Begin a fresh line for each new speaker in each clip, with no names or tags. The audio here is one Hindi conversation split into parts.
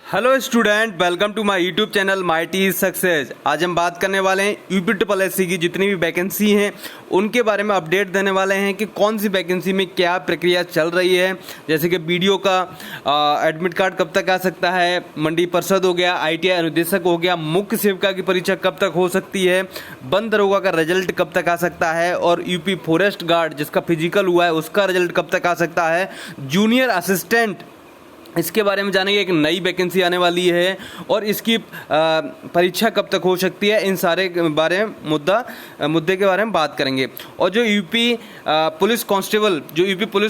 Hello student, welcome to my YouTube channel mighty success. आज हम बात करने वाले हैं यूपी ट्रिपल एस सी की जितनी भी वैकेंसी हैं उनके बारे में अपडेट देने वाले हैं कि कौन सी वैकेंसी में क्या प्रक्रिया चल रही है। जैसे कि बीडीओ का एडमिट कार्ड कब तक आ सकता है, मंडी पार्षद हो गया, आईटीआई अनुदेशक हो गया, मुख्य सेविका की परीक्षा कब तक हो सकती है, वन दरोगा का रिजल्ट कब तक आ सकता है, और यूपी फॉरेस्ट गार्ड जिसका फिजिकल हुआ है उसका रिजल्ट कब तक आ सकता है, जूनियर असिस्टेंट इसके बारे में जानेंगे। एक नई वैकेंसी आने वाली है और इसकी परीक्षा कब तक हो सकती है, इन सारे बारे में मुद्दे के बारे में बात करेंगे। और जो यूपी पुलिस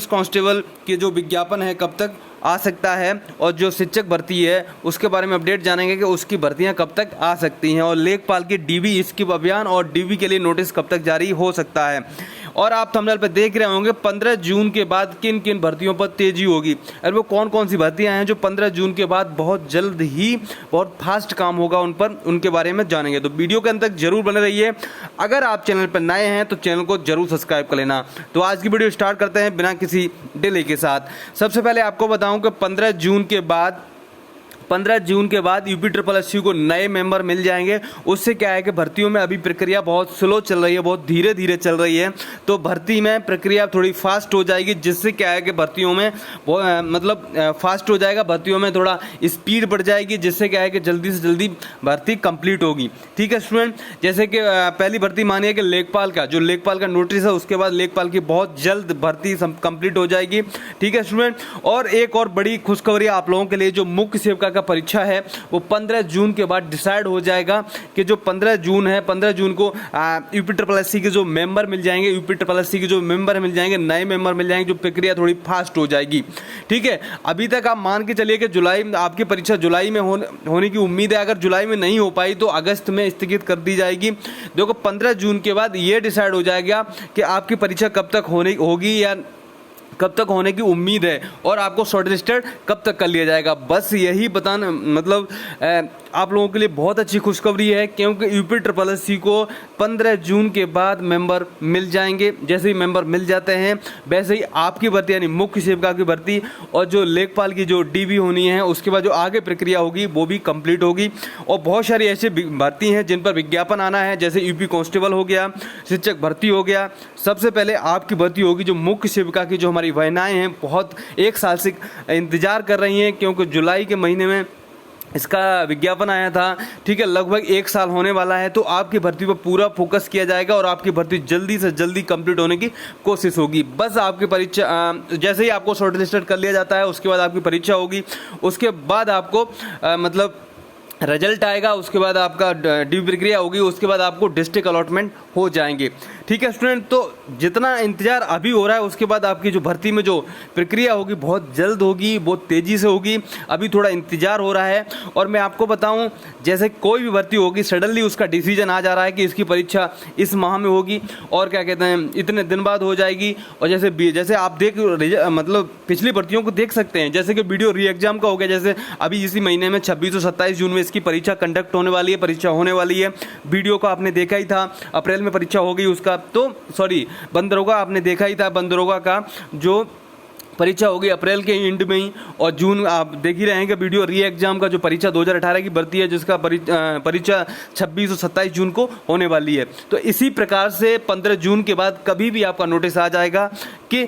कांस्टेबल के जो विज्ञापन है कब तक आ सकता है, और जो शिक्षक भर्ती है उसके बारे में अपडेट जानेंगे कि उसकी भर्तियां कब तक आ सकती हैं, और लेखपाल की डीबी स्कीम अभियान और डीबी के लिए नोटिस कब तक जारी हो सकता है। और आप थंबनेल पर देख रहे होंगे 15 जून के बाद किन किन भर्तियों पर तेजी होगी, और वो कौन कौन सी भर्तियां हैं जो 15 जून के बाद बहुत जल्द ही बहुत फास्ट काम होगा उन पर, उनके बारे में जानेंगे। तो वीडियो के अंत तक जरूर बने रहिए। अगर आप चैनल पर नए हैं तो चैनल को जरूर सब्सक्राइब कर लेना। तो आज की वीडियो स्टार्ट करते हैं बिना किसी डिले के साथ। सबसे पहले आपको बताऊं कि 15 जून के बाद यूपी ट्रिपल एस सी को नए मेंबर मिल जाएंगे। उससे क्या है कि भर्तियों में अभी प्रक्रिया बहुत स्लो चल रही है, बहुत धीरे धीरे चल रही है, तो भर्ती में प्रक्रिया थोड़ी फास्ट हो जाएगी, जिससे क्या है कि भर्तियों में फास्ट हो जाएगा, भर्तियों में थोड़ा स्पीड बढ़ जाएगी, जिससे क्या है कि जल्दी से जल्दी भर्ती कंप्लीट होगी। ठीक है स्टूडेंट, जैसे कि पहली भर्ती मानिए कि लेखपाल का नोटिस है, उसके बाद लेखपाल की बहुत जल्द भर्ती कंप्लीट हो जाएगी। ठीक है स्टूडेंट, और एक और बड़ी खुशखबरी आप लोगों के लिए, जो मुख्य सेविका का परीक्षा है वो 15 जून के बाद डिसाइड हो जाएगा कि जो 15 जून है, 15 जून को यूपी ट्रिपल एस सी के जो मेंबर मिल जाएंगे, नए मेंबर मिल जाएंगे, जो प्रक्रिया थोड़ी फास्ट हो जाएगी। ठीक है, अभी तक आप मान के चलिए कि आपकी परीक्षा जुलाई में होने की उम्मीद है। अगर जुलाई में नहीं हो पाई तो अगस्त में स्थगित कर दी जाएगी। देखो 15 जून के बाद ये डिसाइड हो जाएगा कि आपकी परीक्षा कब तक होगी या कब तक होने की उम्मीद है, और आपको शॉर्टलिस्टेड कब तक कर लिया जाएगा। बस यही बताना, मतलब आप लोगों के लिए बहुत अच्छी खुशखबरी है, क्योंकि यूपी ट्रिपल एस सी को 15 जून के बाद मेंबर मिल जाएंगे। जैसे ही मेंबर मिल जाते हैं वैसे ही आपकी भर्ती यानी मुख्य सेविका की भर्ती और जो लेखपाल की जो डीबी होनी है उसके बाद जो आगे प्रक्रिया होगी वो भी कंप्लीट होगी। और बहुत सारी ऐसी भर्ती हैं जिन पर विज्ञापन आना है, जैसे यूपी कांस्टेबल हो गया, शिक्षक भर्ती हो गया। सबसे पहले आपकी भर्ती होगी जो मुख्य सेविका की, जो हमारी बहनाएं हैं बहुत एक साल से इंतजार कर रही हैं, क्योंकि जुलाई के महीने में इसका विज्ञापन आया था। ठीक है, लगभग एक साल होने वाला है, तो आपकी भर्ती पर पूरा फोकस किया जाएगा और आपकी भर्ती जल्दी से जल्दी कंप्लीट होने की कोशिश होगी। बस आपकी परीक्षा जैसे ही आपको शॉर्टलिस्टेड कर लिया जाता है उसके बाद आपकी परीक्षा होगी, उसके बाद आपको रिजल्ट आएगा, उसके बाद आपका ड्यू प्रक्रिया होगी, उसके बाद आपको डिस्ट्रिक्ट अलॉटमेंट हो जाएंगे। ठीक है स्टूडेंट, तो जितना इंतजार अभी हो रहा है उसके बाद आपकी जो भर्ती में जो प्रक्रिया होगी बहुत जल्द होगी, बहुत तेज़ी से होगी। अभी थोड़ा इंतजार हो रहा है। और मैं आपको बताऊं, जैसे कोई भी भर्ती होगी सडनली उसका डिसीजन आ जा रहा है कि इसकी परीक्षा इस माह में होगी और क्या कहते हैं इतने दिन बाद हो जाएगी। और जैसे आप मतलब पिछली भर्तियों को देख सकते हैं, जैसे कि वीडियो री एग्जाम का हो गया, जैसे अभी इसी महीने में 26 और 27 जून में इसकी परीक्षा कंडक्ट होने वाली है, परीक्षा होने वाली है। वीडियो को आपने देखा ही था, अप्रैल में परीक्षा होगी उसका, तो सॉरी वन दरोगा आपने देखा ही था, वन दरोगा का जो परीक्षा होगी अप्रैल के एंड में ही। और जून आप देख ही रहे हैं कि वीडियो री एग्जाम का जो परीक्षा 2018 की भर्ती है, जिसका परीक्षा 26 और 27 जून को होने वाली है। तो इसी प्रकार से 15 जून के बाद कभी भी आपका नोटिस आ जाएगा कि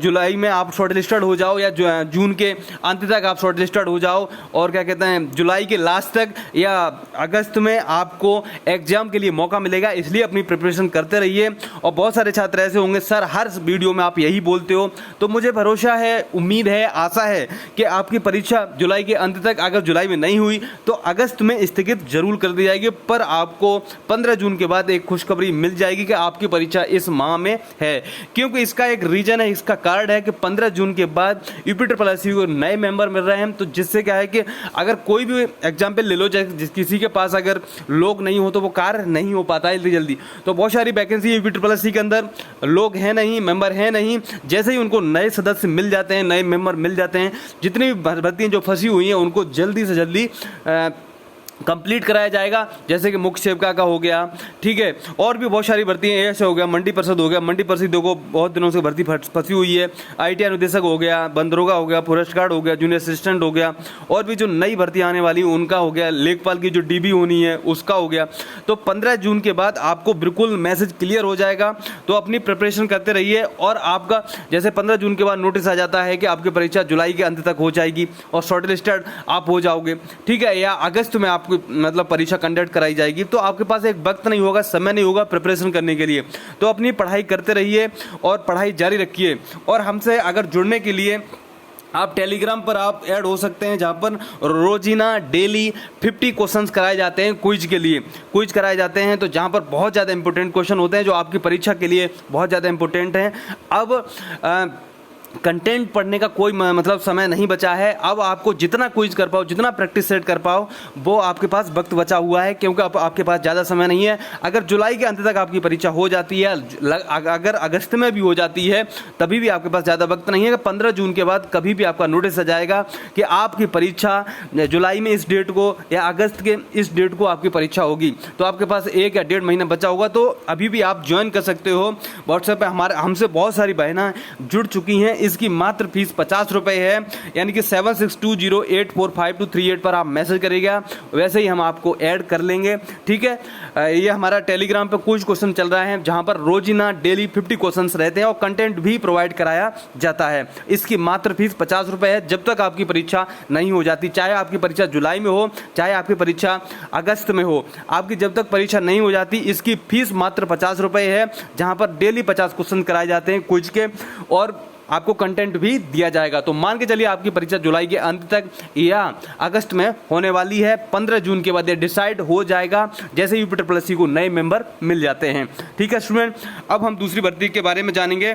जुलाई में आप शॉर्टलिस्टेड हो जाओ या जून के अंत तक आप शॉर्टलिस्टेड हो जाओ, और क्या कहते हैं जुलाई के लास्ट तक या अगस्त में आपको एग्जाम के लिए मौका मिलेगा। इसलिए अपनी प्रिपरेशन करते रहिए। और बहुत सारे छात्र ऐसे होंगे, सर हर वीडियो में आप यही बोलते हो, तो मुझे भरोसा है, उम्मीद है, आशा है कि आपकी परीक्षा जुलाई के अंत तक, अगर जुलाई में नहीं हुई तो अगस्त में स्थगित जरूर कर दी जाएगी। पर आपको 15 जून के बाद एक खुशखबरी मिल जाएगी कि आपकी परीक्षा इस माह में है, क्योंकि इसका एक रीजन है, इसका कारण है कि 15 जून के बाद यूपी ट्रिपल एस सी को नए मेंबर मिल रहे हैं। तो जिससे क्या है कि अगर कोई भी एग्जाम्पल ले लो, किसी के पास अगर लोग नहीं हो तो वो कार्य नहीं हो पाता है जल्दी। तो बहुत सारी vacancy UP triple S C के अंदर लोग हैं नहीं, मेंबर हैं नहीं, जैसे ही उनको नए सदस्य मिल जाते हैं, नए मेंबर मिल जाते हैं, जितनी भी भर्तियां जो फंसी हुई हैं उनको जल्दी से जल्दी कंप्लीट कराया जाएगा, जैसे कि मुख्य सेविका का हो गया, ठीक है, और भी बहुत सारी भर्ती हैं, ऐसे हो गया, मंडी परिषद हो गया, मंडी परिषद को बहुत दिनों से भर्ती फंसी हुई है, ITI अनुदेशक हो गया, बंदरोगा हो गया, फॉरेस्ट गार्ड हो गया, जूनियर असिस्टेंट हो गया, और भी जो नई भर्ती आने वाली उनका हो गया, लेखपाल की जो DB होनी है उसका हो गया। तो 15 जून के बाद आपको बिल्कुल मैसेज क्लियर हो जाएगा, तो अपनी प्रिपरेशन करते रहिए। और आपका जैसे 15 जून के बाद नोटिस आ जाता है कि आपकी परीक्षा जुलाई के अंत तक हो जाएगी और शॉर्ट लिस्टेड आप हो जाओगे, ठीक है, या अगस्त में आपको मतलब परीक्षा कंडक्ट कराई जाएगी, तो आपके पास एक वक्त नहीं होगा, समय नहीं होगा प्रिपरेशन करने के लिए। तो अपनी पढ़ाई करते रहिए और पढ़ाई जारी रखिए। और हमसे अगर जुड़ने के लिए आप टेलीग्राम पर आप ऐड हो सकते हैं, जहाँ पर रोजीना डेली 50 क्वेश्चंस कराए जाते हैं, क्विज के लिए क्विज कराए जाते हैं, तो जहाँ पर बहुत ज़्यादा इंपॉर्टेंट क्वेश्चन होते हैं जो आपकी परीक्षा के लिए बहुत ज़्यादा इंपॉर्टेंट हैं। अब कंटेंट पढ़ने का कोई मतलब समय नहीं बचा है। अब आपको जितना क्विज कर पाओ, जितना प्रैक्टिस सेट कर पाओ, वो आपके पास वक्त बचा हुआ है, क्योंकि अब आपके पास ज़्यादा समय नहीं है। अगर जुलाई के अंत तक आपकी परीक्षा हो जाती है, अगर अगस्त में भी हो जाती है, तभी भी आपके पास ज़्यादा वक्त नहीं है। 15 जून के बाद कभी भी आपका नोटिस आ जाएगा कि आपकी परीक्षा जुलाई में इस डेट को या अगस्त के इस डेट को आपकी परीक्षा होगी, तो आपके पास 1 या 1.5 महीना बचा होगा। तो अभी भी आप ज्वाइन कर सकते हो। व्हाट्सएप पर हमसे बहुत सारी बहनें जुड़ चुकी हैं। इसकी मात्र फीस 50 रुपए है, यानी कि 7620845238 पर आप मैसेज करिएगा, वैसे ही हम आपको ऐड कर लेंगे, ठीक है। ये हमारा टेलीग्राम पे कुछ क्वेश्चन चल रहा है, जहां पर रोजीना डेली 50 क्वेश्चंस रहते हैं और कंटेंट भी प्रोवाइड कराया जाता है। इसकी मात्र फीस 50 रुपए है, जब तक आपकी परीक्षा नहीं हो जाती, चाहे आपकी परीक्षा जुलाई में हो, चाहे आपकी परीक्षा अगस्त में हो, आपकी जब तक परीक्षा नहीं हो जाती, इसकी फीस मात्र 50 रुपए है, जहां पर डेली 50 क्वेश्चन कराए जाते हैं क्विज के, और आपको कंटेंट भी दिया जाएगा। तो मान के चलिए आपकी परीक्षा जुलाई के अंत तक या अगस्त में होने वाली है। 15 जून के बाद ये डिसाइड हो जाएगा, जैसे UPSSC को नए मेंबर मिल जाते हैं, ठीक है स्टूडेंट। अब हम दूसरी भर्ती के बारे में जानेंगे।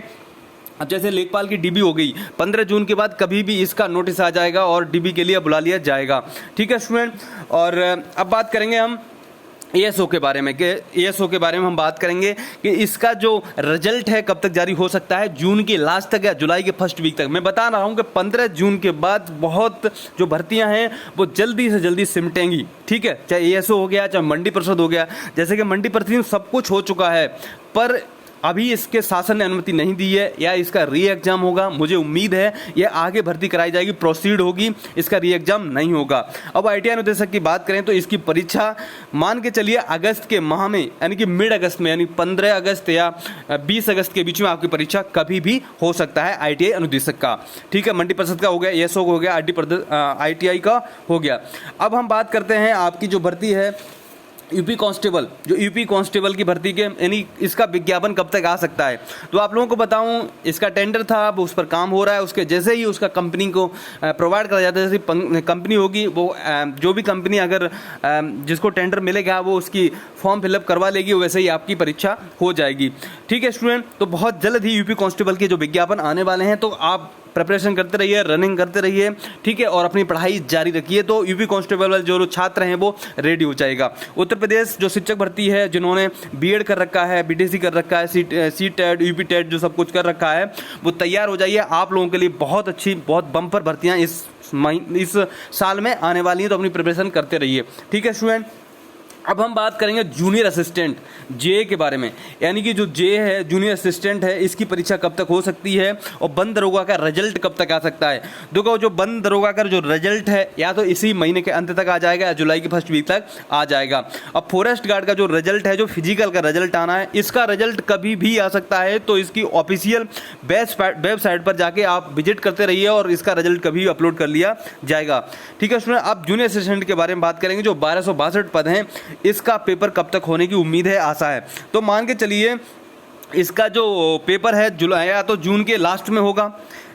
अब जैसे लेखपाल की DB हो गई, 15 जून के बाद कभी भी इसका नोटिस आ जाएगा और DB के लिए बुला लिया जाएगा, ठीक है स्टूडेंट। और अब बात करेंगे हम ASO के बारे में, कि ASO के बारे में हम बात करेंगे कि इसका जो रिजल्ट है कब तक जारी हो सकता है, जून के लास्ट तक या जुलाई के फर्स्ट वीक तक। मैं बता रहा हूं कि 15 जून के बाद बहुत जो भर्तियां हैं वो जल्दी से जल्दी सिमटेंगी, ठीक है, चाहे ASO हो गया, चाहे मंडी परिषद हो गया। जैसे कि मंडी परिषद सब कुछ हो चुका है, पर अभी इसके शासन ने अनुमति नहीं दी है, या इसका री एग्जाम होगा। मुझे उम्मीद है ये आगे भर्ती कराई जाएगी, प्रोसीड होगी, इसका री एग्जाम नहीं होगा। अब ITI अनुदेशक की बात करें तो इसकी परीक्षा मान के चलिए अगस्त के माह में, यानी कि मिड अगस्त में, यानी 15 अगस्त या 20 अगस्त के बीच में आपकी परीक्षा कभी भी हो सकता है ITI अनुदेशक का, ठीक है। मंडी परिषद का हो गया, ASO हो गया, ITI का हो गया। अब हम बात करते हैं आपकी जो भर्ती है यूपी कांस्टेबल, जो यूपी कांस्टेबल की भर्ती के, यानी इसका विज्ञापन कब तक आ सकता है। तो आप लोगों को बताऊं, इसका टेंडर था, अब उस पर काम हो रहा है। उसके जैसे ही उसका कंपनी को प्रोवाइड करा जाता है, जैसे कंपनी होगी वो जो भी कंपनी अगर जिसको टेंडर मिलेगा वो उसकी फॉर्म फिलअप करवा लेगी, वैसे ही आपकी परीक्षा हो जाएगी, ठीक है स्टूडेंट। तो बहुत जल्द ही यूपी कांस्टेबल के जो विज्ञापन आने वाले हैं, तो आप प्रिपरेशन करते रहिए, रनिंग करते रहिए, ठीक है, और अपनी पढ़ाई जारी रखिए। तो यूपी कांस्टेबल वाले जो छात्र हैं वो रेडी हो जाएगा। उत्तर प्रदेश जो शिक्षक भर्ती है, जिन्होंने BEd कर रखा है, BTC कर रखा है, CTET, UP टेट जो सब कुछ कर रखा है, वो तैयार हो जाइए। आप लोगों के लिए बहुत अच्छी, बहुत बम्पर भर्तियाँ इस साल में आने वाली हैं, तो अपनी प्रिपरेशन करते रहिए, ठीक है स्टूडेंट। अब हम बात करेंगे जूनियर असिस्टेंट JA के बारे में, यानी कि जो JA है, जूनियर असिस्टेंट है, इसकी परीक्षा कब तक हो सकती है और बंद दरोगा का रिजल्ट कब तक आ सकता है। देखो, जो बंद दरोगा का जो रिजल्ट है या तो इसी महीने के अंत तक आ जाएगा या जुलाई की फर्स्ट वीक तक आ जाएगा। अब फॉरेस्ट गार्ड का जो रिजल्ट है, जो फिजिकल का रिजल्ट आना है, इसका रिजल्ट कभी भी आ सकता है। तो इसकी ऑफिशियल वेबसाइट पर जाके आप विजिट करते रहिए और इसका रिजल्ट कभी अपलोड कर लिया जाएगा, ठीक है स्टूडेंट। अब जूनियर असिस्टेंट के बारे में बात करेंगे, जो 1262 पद हैं, इसका पेपर कब तक होने की उम्मीद है, आशा है। तो मान के चलिए इसका जो पेपर है जुलाई या तो जून के लास्ट में होगा।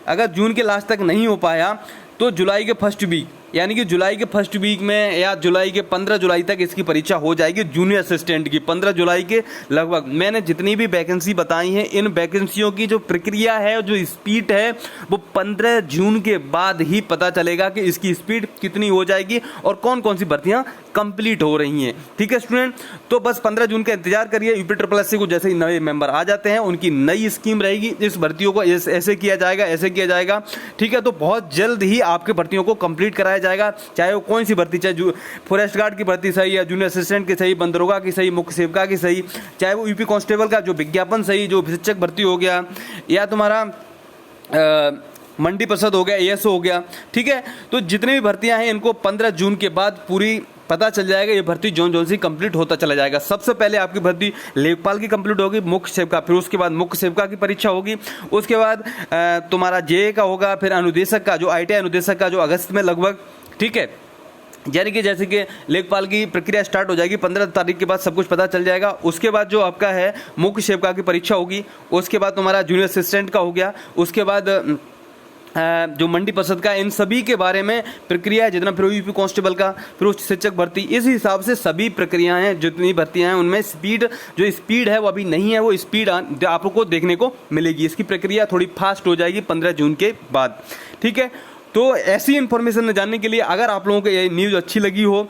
अगर जून के लास्ट तक नहीं हो पाया तो जुलाई के फर्स्ट वीक, यानी कि जुलाई के फर्स्ट वीक में या जुलाई के 15 जुलाई तक इसकी परीक्षा हो जाएगी जूनियर असिस्टेंट की। 15 जुलाई के लगभग मैंने जितनी भी वैकेंसी बताई हैं, इन वैकेंसियों की जो प्रक्रिया है, जो स्पीड है, वो 15 जून के बाद ही पता चलेगा कि इसकी स्पीड कितनी हो जाएगी और कौन कौन सी भर्तियां कंप्लीट हो रही हैं, ठीक है स्टूडेंट। तो बस 15 जून का इंतजार करिए। UPSSC को जैसे ही नए मेंबर आ जाते हैं, उनकी नई स्कीम रहेगी, इस भर्तियों को ऐसे किया जाएगा, ऐसे किया जाएगा, ठीक है। तो बहुत जल्द ही आपके भर्तियों को कंप्लीट कराया जाएगा, चाहे वो कौन सी भर्ती, चाहे जो फॉरेस्ट गार्ड की भर्ती सही या जूनियर असिस्टेंट की सही, बंदरोगा की सही, मुख्य सेवका की सही, चाहे वो यूपी कांस्टेबल का जो विज्ञापन सही, जो शिक्षक भर्ती हो गया, या तुम्हारा मंडी परिषद हो गया, एएसओ हो गया, ठीक है। तो जितनी भी भर्तियां हैं इनको 15 जून के बाद पूरी पता चल जाएगा। ये भर्ती जोन सी कंप्लीट होता चला जाएगा। सबसे पहले आपकी भर्ती लेखपाल की कंप्लीट होगी, मुख्य सेवका, फिर उसके बाद मुख्य सेवका की परीक्षा होगी, उसके बाद तुम्हारा जेए का होगा, फिर अनुदेशक का, जो आईटीआई अनुदेशक का, जो अगस्त में लगभग, ठीक है। यानी कि जैसे कि लेखपाल की प्रक्रिया स्टार्ट हो जाएगी, 15 तारीख के बाद सब कुछ पता चल जाएगा। उसके बाद जो आपका है मुख्य सेवका की परीक्षा होगी, उसके बाद तुम्हारा जूनियर असिस्टेंट का हो गया, उसके बाद जो मंडी परिषद का, इन सभी के बारे में प्रक्रिया है जितना, फिर यूपी कांस्टेबल का, फिर उच्च शिक्षक भर्ती, इस हिसाब से सभी प्रक्रियाएं जितनी भर्तियां हैं उनमें जो स्पीड है वो अभी नहीं है, वो स्पीड आपको देखने को मिलेगी। इसकी प्रक्रिया थोड़ी फास्ट हो जाएगी 15 जून के बाद, ठीक है। तो ऐसी इन्फॉर्मेशन जानने के लिए अगर आप लोगों को ये न्यूज़ अच्छी लगी हो,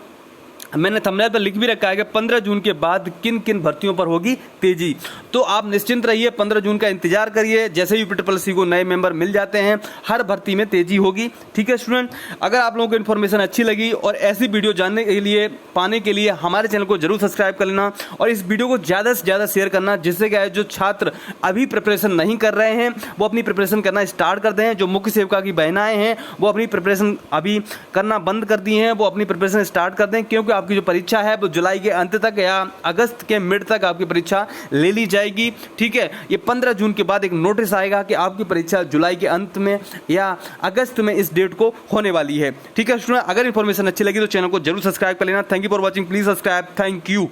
मैंने थंबनेल पर लिख भी रखा है कि 15 जून के बाद किन किन भर्तियों पर होगी तेजी, तो आप निश्चिंत रहिए, 15 जून का इंतजार करिए। जैसे ही यूपीट्रिपलएससी को नए मेंबर मिल जाते हैं हर भर्ती में तेजी होगी, ठीक है स्टूडेंट। अगर आप लोगों को इन्फॉर्मेशन अच्छी लगी और ऐसी वीडियो जानने के लिए, पाने के लिए हमारे चैनल को जरूर सब्सक्राइब कर लेना और इस वीडियो को ज़्यादा से ज़्यादा शेयर करना, जिससे क्या है जो छात्र अभी प्रिपरेशन नहीं कर रहे हैं वो अपनी प्रिपरेशन करना स्टार्ट कर दें। जो मुख्य सेवका की बहनाएं हैं वो अपनी प्रिपरेशन अभी करना बंद कर दी हैं, वो अपनी प्रिपरेशन स्टार्ट कर दें, क्योंकि आपकी जो परीक्षा है वो जुलाई के अंत तक या अगस्त के मिड तक आपकी परीक्षा ले ली जाएगी, ठीक है। ये 15 जून के बाद एक नोटिस आएगा कि आपकी परीक्षा जुलाई के अंत में या अगस्त में इस डेट को होने वाली है, ठीक है स्टूडेंट। अगर इन्फॉर्मेशन अच्छी लगी तो चैनल को जरूर सब्सक्राइब कर लेना। Thank you for watching, please subscribe, thank you.